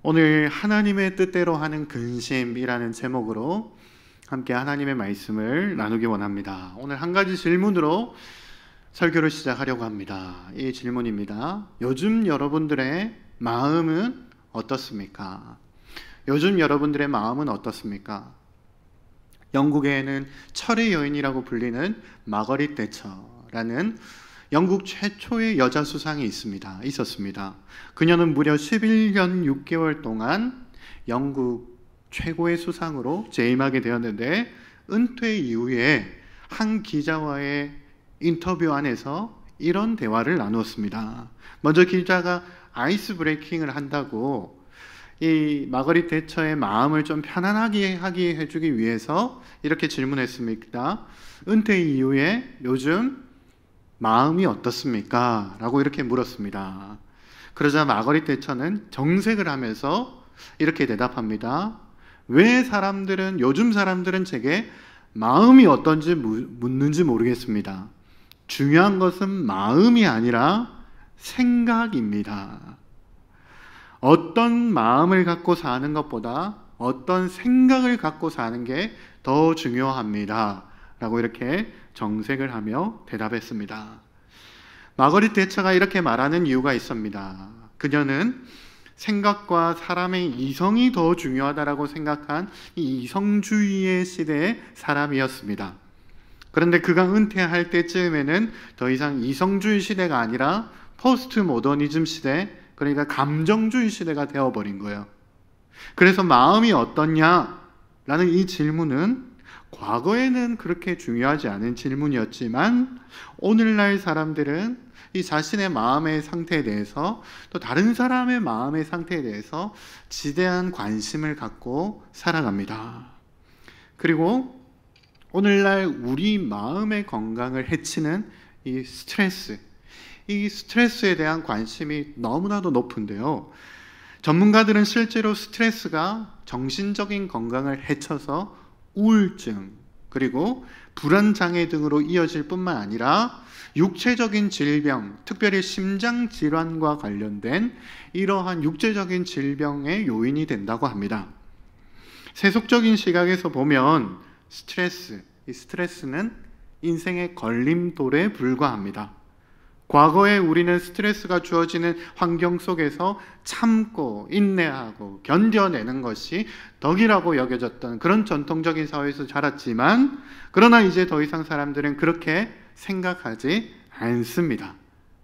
오늘 하나님의 뜻대로 하는 근심이라는 제목으로 함께 하나님의 말씀을 나누기 원합니다. 오늘 한 가지 질문으로 설교를 시작하려고 합니다. 이 질문입니다. 요즘 여러분들의 마음은 어떻습니까? 요즘 여러분들의 마음은 어떻습니까? 영국에는 철의 여인이라고 불리는 마거릿 대처라는 영국 최초의 여자 수상이 있었습니다. 그녀는 무려 11년 6개월 동안 영국 최고의 수상으로 재임하게 되었는데, 은퇴 이후에 한 기자와의 인터뷰 안에서 이런 대화를 나누었습니다. 먼저 기자가 아이스 브레이킹을 한다고 이 마거릿 대처의 마음을 좀 편안하게 해주기 위해서 이렇게 질문했습니다. 은퇴 이후에 요즘 마음이 어떻습니까? 라고 이렇게 물었습니다. 그러자 마거릿 대처는 정색을 하면서 이렇게 대답합니다. 왜 요즘 사람들은 제게 마음이 어떤지 묻는지 모르겠습니다. 중요한 것은 마음이 아니라 생각입니다. 어떤 마음을 갖고 사는 것보다 어떤 생각을 갖고 사는 게 더 중요합니다. 라고 이렇게 정색을 하며 대답했습니다. 마거릿 대처가 이렇게 말하는 이유가 있습니다. 그녀는 생각과 사람의 이성이 더 중요하다라고 생각한 이 이성주의의 시대의 사람이었습니다. 그런데 그가 은퇴할 때쯤에는 더 이상 이성주의 시대가 아니라 포스트 모더니즘 시대, 그러니까 감정주의 시대가 되어버린 거예요. 그래서 마음이 어떻냐라는 이 질문은 과거에는 그렇게 중요하지 않은 질문이었지만, 오늘날 사람들은 이 자신의 마음의 상태에 대해서, 또 다른 사람의 마음의 상태에 대해서 지대한 관심을 갖고 살아갑니다. 그리고 오늘날 우리 마음의 건강을 해치는 이 스트레스에 대한 관심이 너무나도 높은데요. 전문가들은 실제로 스트레스가 정신적인 건강을 해쳐서 우울증, 그리고 불안장애 등으로 이어질 뿐만 아니라 육체적인 질병, 특별히 심장질환과 관련된 이러한 육체적인 질병의 요인이 된다고 합니다. 세속적인 시각에서 보면 스트레스는 인생의 걸림돌에 불과합니다. 과거에 우리는 스트레스가 주어지는 환경 속에서 참고 인내하고 견뎌내는 것이 덕이라고 여겨졌던 그런 전통적인 사회에서 자랐지만, 그러나 이제 더 이상 사람들은 그렇게 생각하지 않습니다.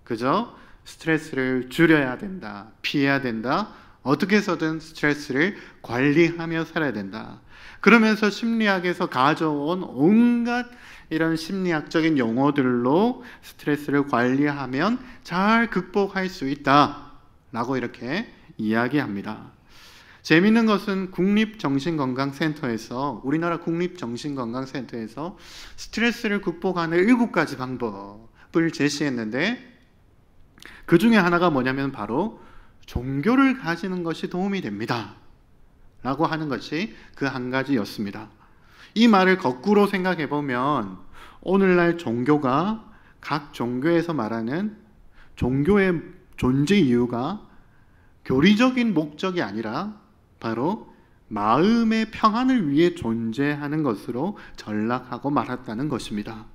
그저 스트레스를 줄여야 된다, 피해야 된다, 어떻게 해서든 스트레스를 관리하며 살아야 된다. 그러면서 심리학에서 가져온 온갖 이런 심리학적인 용어들로 스트레스를 관리하면 잘 극복할 수 있다라고 이렇게 이야기합니다. 재미있는 것은 우리나라 국립정신건강센터에서 스트레스를 극복하는 7가지 방법을 제시했는데, 그 중에 하나가 뭐냐면 바로 종교를 가지는 것이 도움이 됩니다 라고 하는 것이 그 한 가지였습니다. 이 말을 거꾸로 생각해 보면, 오늘날 각 종교에서 말하는 종교의 존재 이유가 교리적인 목적이 아니라 바로 마음의 평안을 위해 존재하는 것으로 전락하고 말았다는 것입니다.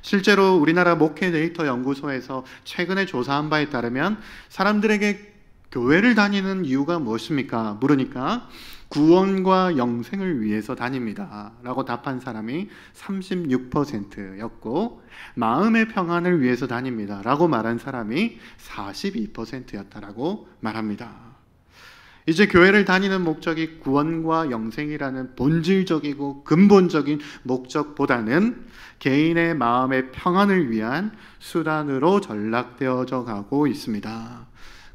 실제로 우리나라 목회 데이터 연구소에서 최근에 조사한 바에 따르면 사람들에게 교회를 다니는 이유가 무엇입니까? 물으니까 구원과 영생을 위해서 다닙니다 라고 답한 사람이 36%였고, 마음의 평안을 위해서 다닙니다 라고 말한 사람이 42%였다라고 말합니다. 이제 교회를 다니는 목적이 구원과 영생이라는 본질적이고 근본적인 목적보다는 개인의 마음의 평안을 위한 수단으로 전락되어져 가고 있습니다.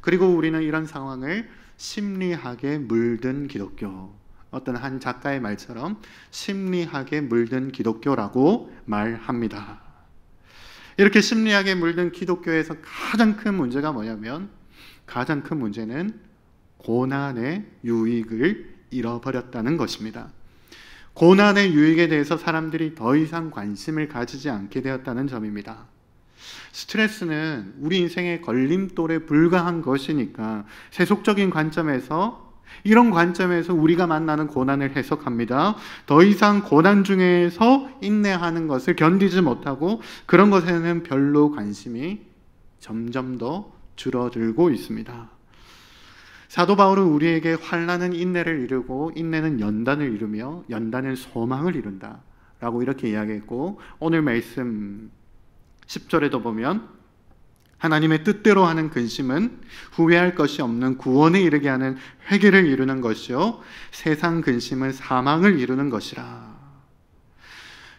그리고 우리는 이런 상황을 심리학에 물든 기독교, 어떤 한 작가의 말처럼 심리학에 물든 기독교라고 말합니다. 이렇게 심리학에 물든 기독교에서 가장 큰 문제가 뭐냐면, 가장 큰 문제는 고난의 유익을 잃어버렸다는 것입니다. 고난의 유익에 대해서 사람들이 더 이상 관심을 가지지 않게 되었다는 점입니다. 스트레스는 우리 인생의 걸림돌에 불과한 것이니까 세속적인 관점에서, 이런 관점에서 우리가 만나는 고난을 해석합니다. 더 이상 고난 중에서 인내하는 것을 견디지 못하고 그런 것에는 별로 관심이 점점 더 줄어들고 있습니다. 사도 바울은 우리에게 환난은 인내를 이루고 인내는 연단을 이루며 연단은 소망을 이룬다 라고 이렇게 이야기했고, 오늘 말씀 10절에도 보면 하나님의 뜻대로 하는 근심은 후회할 것이 없는 구원에 이르게 하는 회개를 이루는 것이요 세상 근심은 사망을 이루는 것이라.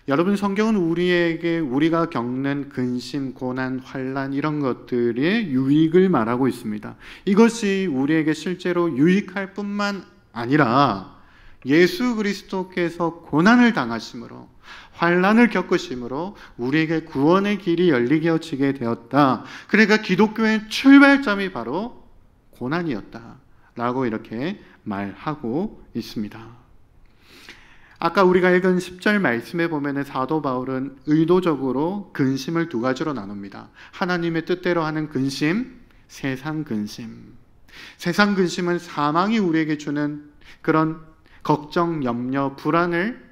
여러분, 성경은 우리에게 우리가 겪는 근심, 고난, 환난 이런 것들의 유익을 말하고 있습니다. 이것이 우리에게 실제로 유익할 뿐만 아니라 예수 그리스도께서 고난을 당하심으로, 환난을 겪으심으로 우리에게 구원의 길이 열리게 되었다. 그러니까 기독교의 출발점이 바로 고난이었다 라고 이렇게 말하고 있습니다. 아까 우리가 읽은 10절 말씀에 보면 사도 바울은 의도적으로 근심을 두 가지로 나눕니다. 하나님의 뜻대로 하는 근심, 세상 근심. 세상 근심은 사망이 우리에게 주는 그런 걱정, 염려, 불안을,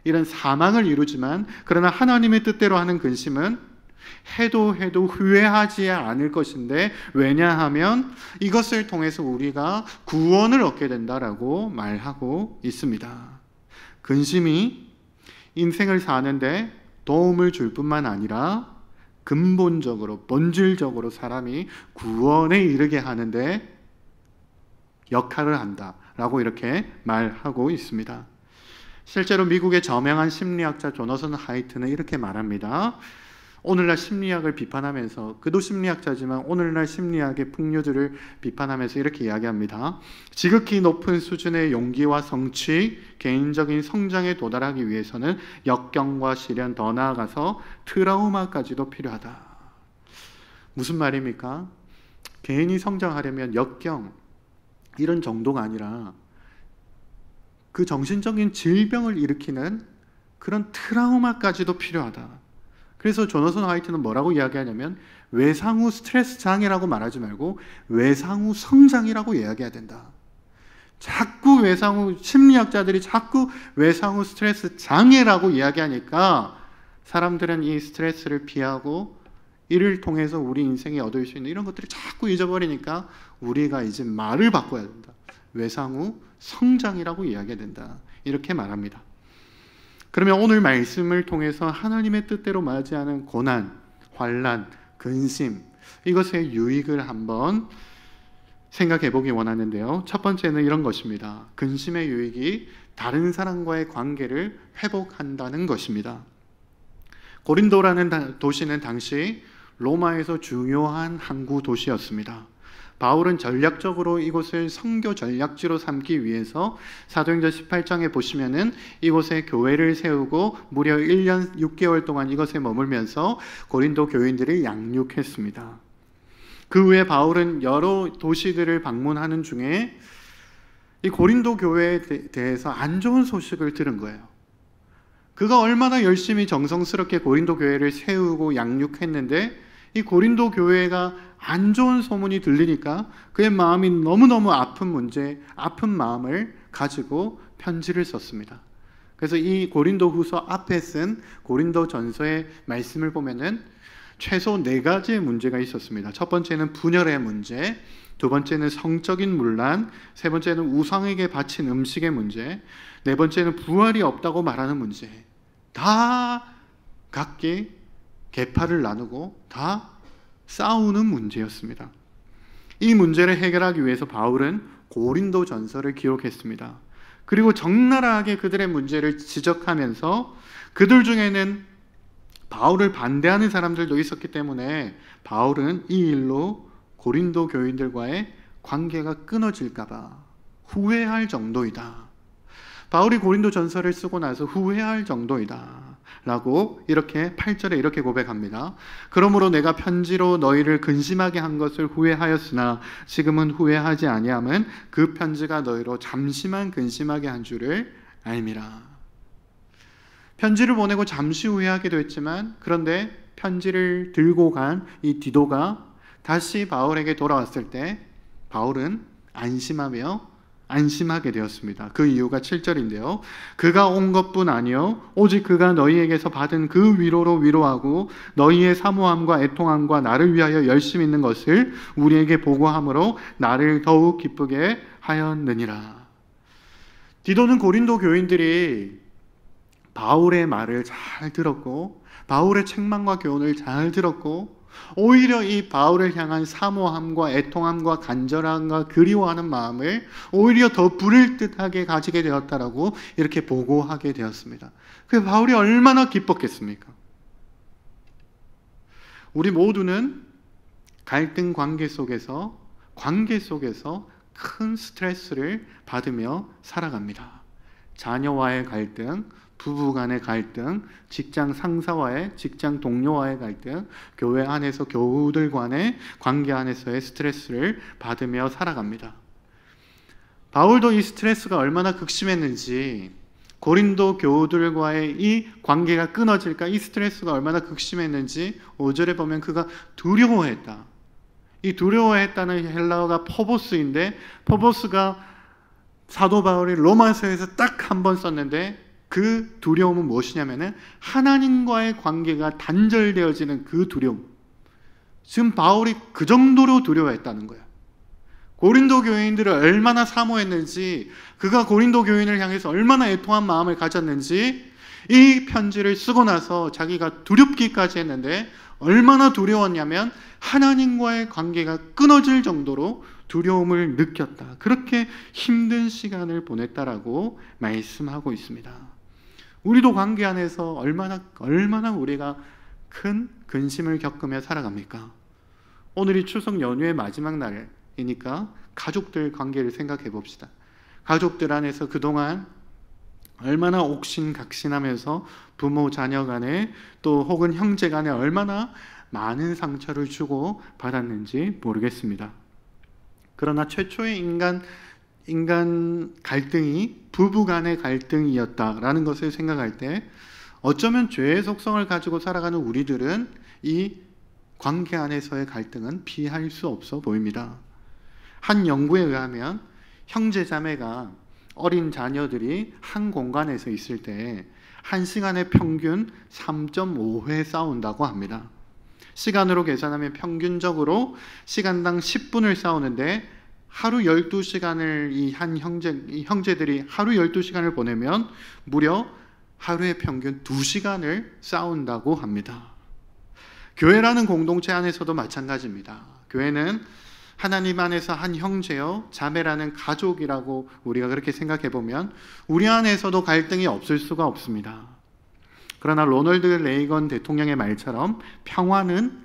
이런 사망을 이루지만, 그러나 하나님의 뜻대로 하는 근심은 해도 후회하지 않을 것인데, 왜냐하면 이것을 통해서 우리가 구원을 얻게 된다라고 말하고 있습니다. 근심이 인생을 사는데 도움을 줄 뿐만 아니라 근본적으로, 본질적으로 사람이 구원에 이르게 하는데 역할을 한다라고 이렇게 말하고 있습니다. 실제로 미국의 저명한 심리학자 조너선 하이트는 이렇게 말합니다. 오늘날 심리학을 비판하면서, 그도 심리학자지만 오늘날 심리학의 풍류들을 비판하면서 이렇게 이야기합니다. 지극히 높은 수준의 용기와 성취, 개인적인 성장에 도달하기 위해서는 역경과 시련, 더 나아가서 트라우마까지도 필요하다. 무슨 말입니까? 개인이 성장하려면 역경, 이런 정도가 아니라 그 정신적인 질병을 일으키는 그런 트라우마까지도 필요하다. 그래서 조너선 화이트는 뭐라고 이야기하냐면 외상후 스트레스 장애라고 말하지 말고 외상후 성장이라고 이야기해야 된다. 자꾸 외상후, 심리학자들이 자꾸 외상후 스트레스 장애라고 이야기하니까 사람들은 이 스트레스를 피하고 이를 통해서 우리 인생에 얻을 수 있는 이런 것들을 자꾸 잊어버리니까 우리가 이제 말을 바꿔야 된다. 외상후 성장이라고 이야기해야 된다. 이렇게 말합니다. 그러면 오늘 말씀을 통해서 하나님의 뜻대로 맞이하는 고난, 환난, 근심, 이것의 유익을 한번 생각해 보기 원하는데요. 첫 번째는 이런 것입니다. 근심의 유익이 다른 사람과의 관계를 회복한다는 것입니다. 고린도라는 도시는 당시 로마에서 중요한 항구 도시였습니다. 바울은 전략적으로 이곳을 선교 전략지로 삼기 위해서 사도행전 18장에 보시면은 이곳에 교회를 세우고 무려 1년 6개월 동안 이것에 머물면서 고린도 교인들을 양육했습니다. 그 후에 바울은 여러 도시들을 방문하는 중에 이 고린도 교회에 대해서 안 좋은 소식을 들은 거예요. 그가 얼마나 열심히 정성스럽게 고린도 교회를 세우고 양육했는데 이 고린도 교회가 안 좋은 소문이 들리니까 그의 마음이 너무너무 아픈 마음을 가지고 편지를 썼습니다. 그래서 이 고린도후서 앞에 쓴 고린도전서의 말씀을 보면은 최소 4가지의 문제가 있었습니다. 첫 번째는 분열의 문제, 두 번째는 성적인 문란, 세 번째는 우상에게 바친 음식의 문제, 네 번째는 부활이 없다고 말하는 문제. 다 각기 계파를 나누고 다 싸우는 문제였습니다. 이 문제를 해결하기 위해서 바울은 고린도전서를 기록했습니다. 그리고 적나라하게 그들의 문제를 지적하면서 그들 중에는 바울을 반대하는 사람들도 있었기 때문에 바울은 이 일로 고린도 교인들과의 관계가 끊어질까 봐 후회할 정도이다. 바울이 고린도전서를 쓰고 나서 후회할 정도이다 라고 이렇게 8절에 이렇게 고백합니다. 그러므로 내가 편지로 너희를 근심하게 한 것을 후회하였으나 지금은 후회하지 아니함은 그 편지가 너희로 잠시만 근심하게 한 줄을 알미라. 편지를 보내고 잠시 후회하기도 했지만 그런데 편지를 들고 간 이 디도가 다시 바울에게 돌아왔을 때 바울은 안심하게 되었습니다. 그 이유가 7절인데요. 그가 온 것뿐 아니요 오직 그가 너희에게서 받은 그 위로로 위로하고 너희의 사모함과 애통함과 나를 위하여 열심히 있는 것을 우리에게 보고함으로 나를 더욱 기쁘게 하였느니라. 디도는 고린도 교인들이 바울의 말을 잘 들었고 바울의 책망과 교훈을 잘 들었고 오히려 이 바울을 향한 사모함과 애통함과 간절함과 그리워하는 마음을 오히려 더 부를 듯하게 가지게 되었다라고 이렇게 보고하게 되었습니다. 그 바울이 얼마나 기뻤겠습니까? 우리 모두는 갈등 관계 속에서 큰 스트레스를 받으며 살아갑니다. 자녀와의 갈등, 부부 간의 갈등, 직장 상사와의, 직장 동료와의 갈등, 교회 안에서 교우들 간의 관계 안에서의 스트레스를 받으며 살아갑니다. 바울도 이 스트레스가 얼마나 극심했는지, 고린도 교우들과의 이 관계가 끊어질까, 이 스트레스가 얼마나 극심했는지 5절에 보면 그가 두려워했다. 이 두려워했다는 헬라어가 포보스인데, 포보스가 사도 바울이 로마서에서 딱 한 번 썼는데 그 두려움은 무엇이냐면은 하나님과의 관계가 단절되어지는 그 두려움. 지금 바울이 그 정도로 두려워했다는 거예요. 고린도 교인들을 얼마나 사모했는지, 그가 고린도 교인을 향해서 얼마나 애통한 마음을 가졌는지 이 편지를 쓰고 나서 자기가 두렵기까지 했는데 얼마나 두려웠냐면 하나님과의 관계가 끊어질 정도로 두려움을 느꼈다. 그렇게 힘든 시간을 보냈다라고 말씀하고 있습니다. 우리도 관계 안에서 얼마나 우리가 큰 근심을 겪으며 살아갑니까? 오늘이 추석 연휴의 마지막 날이니까 가족들 관계를 생각해 봅시다. 가족들 안에서 그동안 얼마나 옥신각신하면서 부모 자녀 간에 또 혹은 형제 간에 얼마나 많은 상처를 주고 받았는지 모르겠습니다. 그러나 최초의 인간 갈등이 부부 간의 갈등이었다라는 것을 생각할 때 어쩌면 죄의 속성을 가지고 살아가는 우리들은 이 관계 안에서의 갈등은 피할 수 없어 보입니다. 한 연구에 의하면 형제 자매가 어린 자녀들이 한 공간에서 있을 때 한 시간에 평균 3.5회 싸운다고 합니다. 시간으로 계산하면 평균적으로 시간당 10분을 싸우는데 하루 12시간을 이 형제들이 하루 12시간을 보내면 무려 하루에 평균 2시간을 싸운다고 합니다. 교회라는 공동체 안에서도 마찬가지입니다. 교회는 하나님 안에서 한 형제요 자매라는 가족이라고 우리가 그렇게 생각해 보면 우리 안에서도 갈등이 없을 수가 없습니다. 그러나 로널드 레이건 대통령의 말처럼 평화는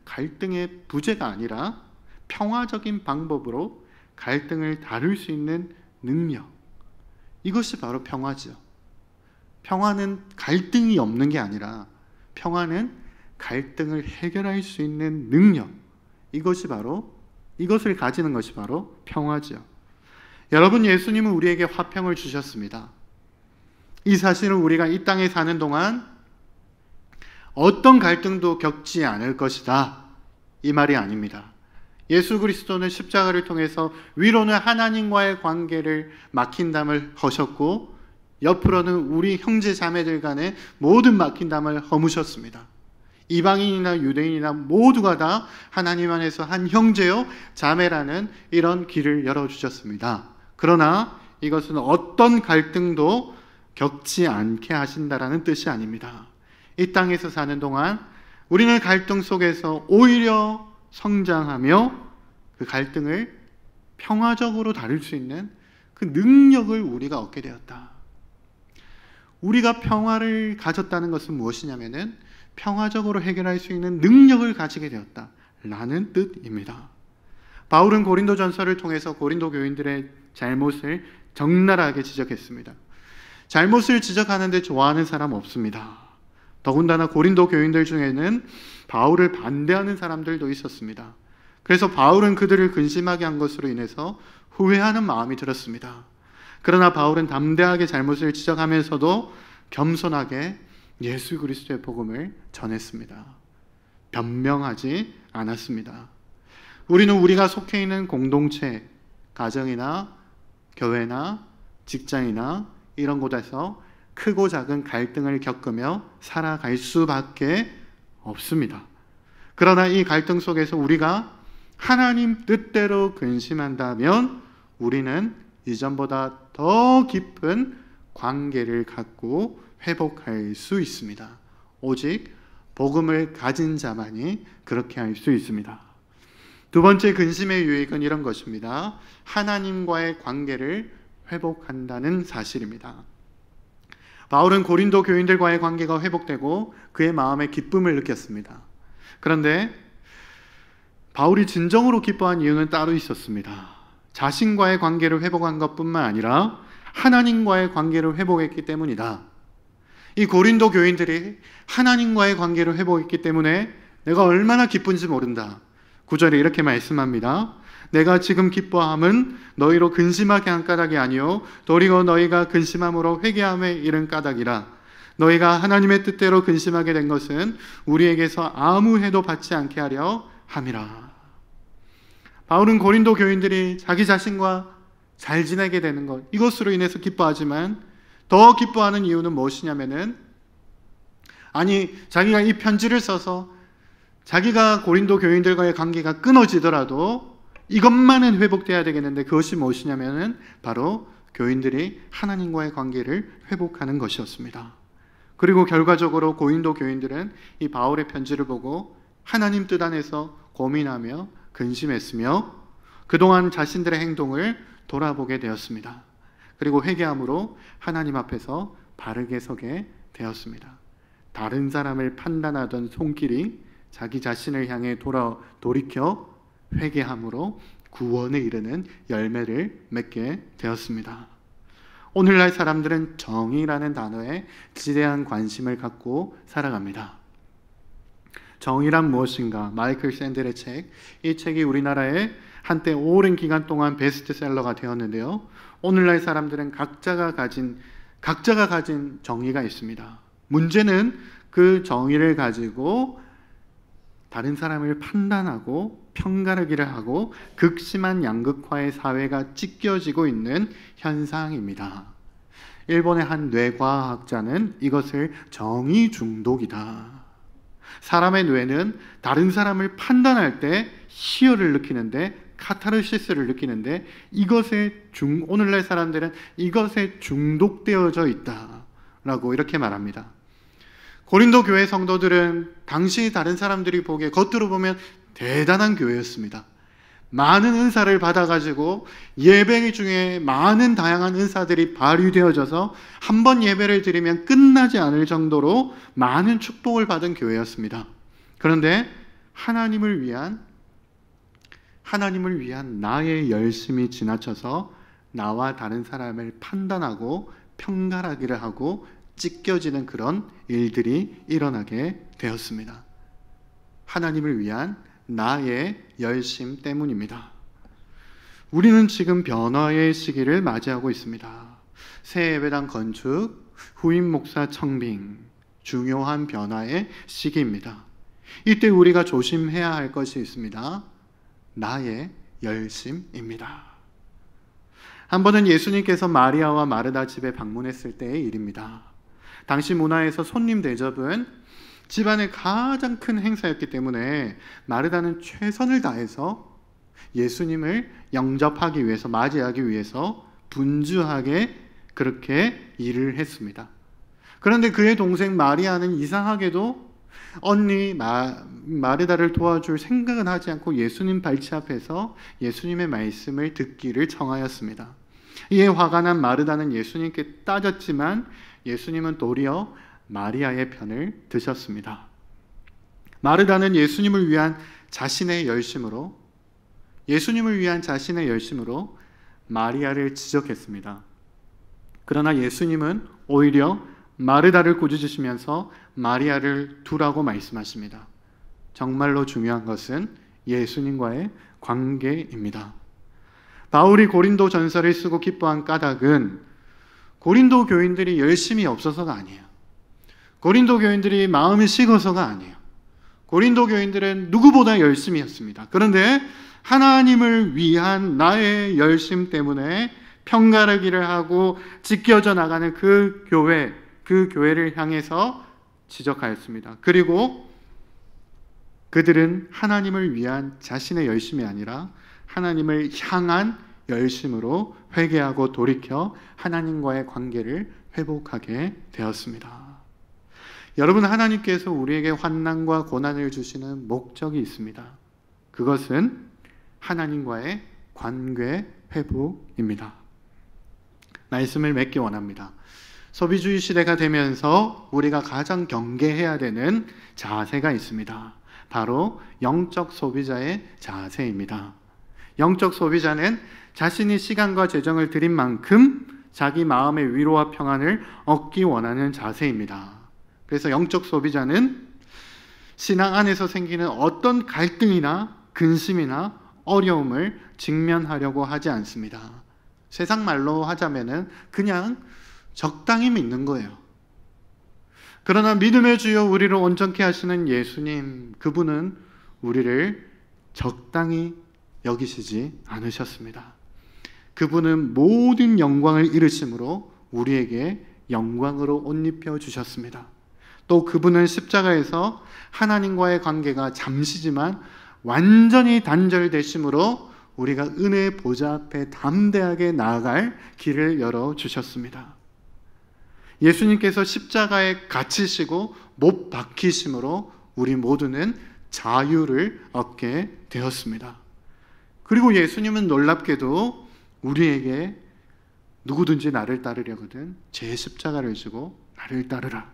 갈등의 부재가 아니라 평화적인 방법으로 갈등을 다룰 수 있는 능력, 이것이 바로 평화죠. 평화는 갈등이 없는 게 아니라 평화는 갈등을 해결할 수 있는 능력, 이것을 가지는 것이 바로 평화죠. 여러분, 예수님은 우리에게 화평을 주셨습니다. 이 사실을 우리가 이 땅에 사는 동안 어떤 갈등도 겪지 않을 것이다, 이 말이 아닙니다. 예수 그리스도는 십자가를 통해서 위로는 하나님과의 관계를 막힌담을 하셨고 옆으로는 우리 형제 자매들 간의 모든 막힌담을 허무셨습니다. 이방인이나 유대인이나 모두가 다 하나님 안에서 한 형제요 자매라는 이런 길을 열어주셨습니다. 그러나 이것은 어떤 갈등도 겪지 않게 하신다라는 뜻이 아닙니다. 이 땅에서 사는 동안 우리는 갈등 속에서 오히려 성장하며 그 갈등을 평화적으로 다룰 수 있는 그 능력을 우리가 얻게 되었다. 우리가 평화를 가졌다는 것은 무엇이냐면은 평화적으로 해결할 수 있는 능력을 가지게 되었다라는 뜻입니다. 바울은 고린도전서를 통해서 고린도 교인들의 잘못을 적나라하게 지적했습니다. 잘못을 지적하는데 좋아하는 사람 없습니다. 더군다나 고린도 교인들 중에는 바울을 반대하는 사람들도 있었습니다. 그래서 바울은 그들을 근심하게 한 것으로 인해서 후회하는 마음이 들었습니다. 그러나 바울은 담대하게 잘못을 지적하면서도 겸손하게 예수 그리스도의 복음을 전했습니다. 변명하지 않았습니다. 우리는 우리가 속해 있는 공동체, 가정이나 교회나 직장이나 이런 곳에서 크고 작은 갈등을 겪으며 살아갈 수밖에 없습니다. 그러나 이 갈등 속에서 우리가 하나님 뜻대로 근심한다면 우리는 이전보다 더 깊은 관계를 갖고 회복할 수 있습니다. 오직 복음을 가진 자만이 그렇게 할 수 있습니다. 두 번째 근심의 유익은 이런 것입니다. 하나님과의 관계를 회복한다는 사실입니다. 바울은 고린도 교인들과의 관계가 회복되고 그의 마음에 기쁨을 느꼈습니다. 그런데 바울이 진정으로 기뻐한 이유는 따로 있었습니다. 자신과의 관계를 회복한 것뿐만 아니라 하나님과의 관계를 회복했기 때문이다. 이 고린도 교인들이 하나님과의 관계를 회복했기 때문에 내가 얼마나 기쁜지 모른다. 9절에 이렇게 말씀합니다. 내가 지금 기뻐함은 너희로 근심하게 한 까닭이 아니요 도리어 너희가 근심함으로 회개함에 이른 까닭이라. 너희가 하나님의 뜻대로 근심하게 된 것은 우리에게서 아무 해도 받지 않게 하려 함이라. 바울은 고린도 교인들이 자기 자신과 잘 지내게 되는 것, 이것으로 인해서 기뻐하지만 더 기뻐하는 이유는 무엇이냐면은, 아니 자기가 이 편지를 써서 자기가 고린도 교인들과의 관계가 끊어지더라도 이것만은 회복돼야 되겠는데, 그것이 무엇이냐면은 바로 교인들이 하나님과의 관계를 회복하는 것이었습니다. 그리고 결과적으로 고린도 교인들은 이 바울의 편지를 보고 하나님 뜻 안에서 고민하며 근심했으며 그동안 자신들의 행동을 돌아보게 되었습니다. 그리고 회개함으로 하나님 앞에서 바르게 서게 되었습니다. 다른 사람을 판단하던 손길이 자기 자신을 향해 돌이켜 회개함으로 구원에 이르는 열매를 맺게 되었습니다. 오늘날 사람들은 정의라는 단어에 지대한 관심을 갖고 살아갑니다. 정의란 무엇인가? 마이클 샌델의 책, 이 책이 우리나라에 한때 오랜 기간 동안 베스트셀러가 되었는데요. 오늘날 사람들은 각자가 가진 정의가 있습니다. 문제는 그 정의를 가지고 다른 사람을 판단하고 편가르기를 하고 극심한 양극화의 사회가 찢겨지고 있는 현상입니다. 일본의 한 뇌과학자는 이것을 정의 중독이다. 사람의 뇌는 다른 사람을 판단할 때 희열을 느끼는데, 카타르시스를 느끼는데, 오늘날 사람들은 이것에 중독되어져 있다라고 이렇게 말합니다. 고린도 교회 성도들은 당시 다른 사람들이 보기에 겉으로 보면 대단한 교회였습니다. 많은 은사를 받아가지고 예배 중에 많은 다양한 은사들이 발휘되어져서 한 번 예배를 드리면 끝나지 않을 정도로 많은 축복을 받은 교회였습니다. 그런데 하나님을 위한 나의 열심이 지나쳐서 나와 다른 사람을 판단하고 편가르기를 하고 찢겨지는 그런 일들이 일어나게 되었습니다. 하나님을 위한 나의 열심 때문입니다. 우리는 지금 변화의 시기를 맞이하고 있습니다. 새 예배당 건축, 후임 목사 청빙, 중요한 변화의 시기입니다. 이때 우리가 조심해야 할 것이 있습니다. 나의 열심입니다. 한 번은 예수님께서 마리아와 마르다 집에 방문했을 때의 일입니다. 당시 문화에서 손님 대접은 집안의 가장 큰 행사였기 때문에 마르다는 최선을 다해서 예수님을 영접하기 위해서, 맞이하기 위해서 분주하게 그렇게 일을 했습니다. 그런데 그의 동생 마리아는 이상하게도 언니 마르다를 도와줄 생각은 하지 않고 예수님 발치 앞에서 예수님의 말씀을 듣기를 청하였습니다. 이에 화가 난 마르다는 예수님께 따졌지만 예수님은 도리어 마리아의 편을 드셨습니다. 마르다는 예수님을 위한 자신의 열심으로 마리아를 지적했습니다. 그러나 예수님은 오히려 마르다를 꾸짖으시면서 마리아를 두라고 말씀하십니다. 정말로 중요한 것은 예수님과의 관계입니다. 바울이 고린도 전서를 쓰고 기뻐한 까닭은 고린도 교인들이 열심이 없어서가 아니에요. 고린도 교인들이 마음이 식어서가 아니에요. 고린도 교인들은 누구보다 열심히 했습니다. 그런데 하나님을 위한 나의 열심 때문에 편가르기를 하고 찢겨져 나가는 그 교회를 향해서 지적하였습니다. 그리고 그들은 하나님을 위한 자신의 열심이 아니라 하나님을 향한 열심으로 회개하고 돌이켜 하나님과의 관계를 회복하게 되었습니다. 여러분, 하나님께서 우리에게 환난과 고난을 주시는 목적이 있습니다. 그것은 하나님과의 관계 회복입니다. 말씀을 맺기 원합니다. 소비주의 시대가 되면서 우리가 가장 경계해야 되는 자세가 있습니다. 바로 영적 소비자의 자세입니다. 영적 소비자는 자신이 시간과 재정을 들인 만큼 자기 마음의 위로와 평안을 얻기 원하는 자세입니다. 그래서 영적 소비자는 신앙 안에서 생기는 어떤 갈등이나 근심이나 어려움을 직면하려고 하지 않습니다. 세상 말로 하자면은 그냥 적당히 믿는 거예요. 그러나 믿음의 주여 우리를 온전케 하시는 예수님, 그분은 우리를 적당히 여기시지 않으셨습니다. 그분은 모든 영광을 잃으심으로 우리에게 영광으로 옷 입혀 주셨습니다. 또 그분은 십자가에서 하나님과의 관계가 잠시지만 완전히 단절되심으로 우리가 은혜의 보좌 앞에 담대하게 나아갈 길을 열어주셨습니다. 예수님께서 십자가에 갇히시고 못 박히심으로 우리 모두는 자유를 얻게 되었습니다. 그리고 예수님은 놀랍게도 우리에게 누구든지 나를 따르려거든 제 십자가를 지고 나를 따르라.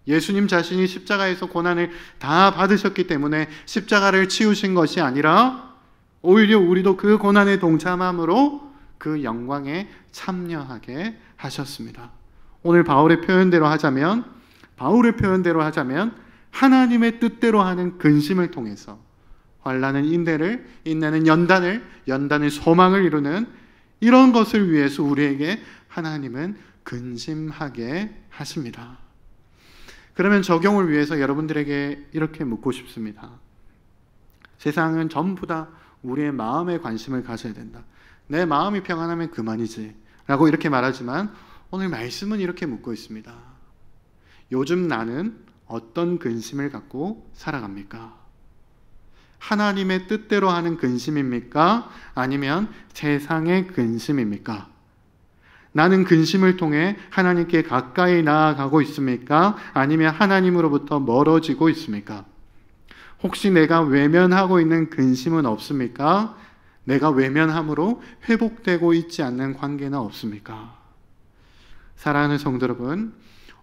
예수님 자신이 십자가에서 고난을 다 받으셨기 때문에 십자가를 치우신 것이 아니라 오히려 우리도 그 고난에 동참함으로 그 영광에 참여하게 하셨습니다. 오늘 바울의 표현대로 하자면 하나님의 뜻대로 하는 근심을 통해서 환난은 인내는 연단은 소망을 이루는 이런 것을 위해서 우리에게 하나님은 근심하게 하십니다. 그러면 적용을 위해서 여러분들에게 이렇게 묻고 싶습니다. 세상은 전부 다 우리의 마음에 관심을 가져야 된다. 내 마음이 평안하면 그만이지 라고 이렇게 말하지만 오늘 말씀은 이렇게 묻고 있습니다. 요즘 나는 어떤 근심을 갖고 살아갑니까? 하나님의 뜻대로 하는 근심입니까? 아니면 세상의 근심입니까? 나는 근심을 통해 하나님께 가까이 나아가고 있습니까? 아니면 하나님으로부터 멀어지고 있습니까? 혹시 내가 외면하고 있는 근심은 없습니까? 내가 외면함으로 회복되고 있지 않는 관계는 없습니까? 사랑하는 성도 여러분,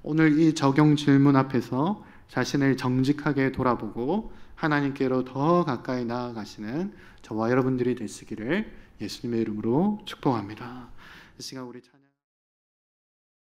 오늘 이 적용 질문 앞에서 자신을 정직하게 돌아보고 하나님께로 더 가까이 나아가시는 저와 여러분들이 되시기를 예수님의 이름으로 축복합니다. 이 시간 우리 찬양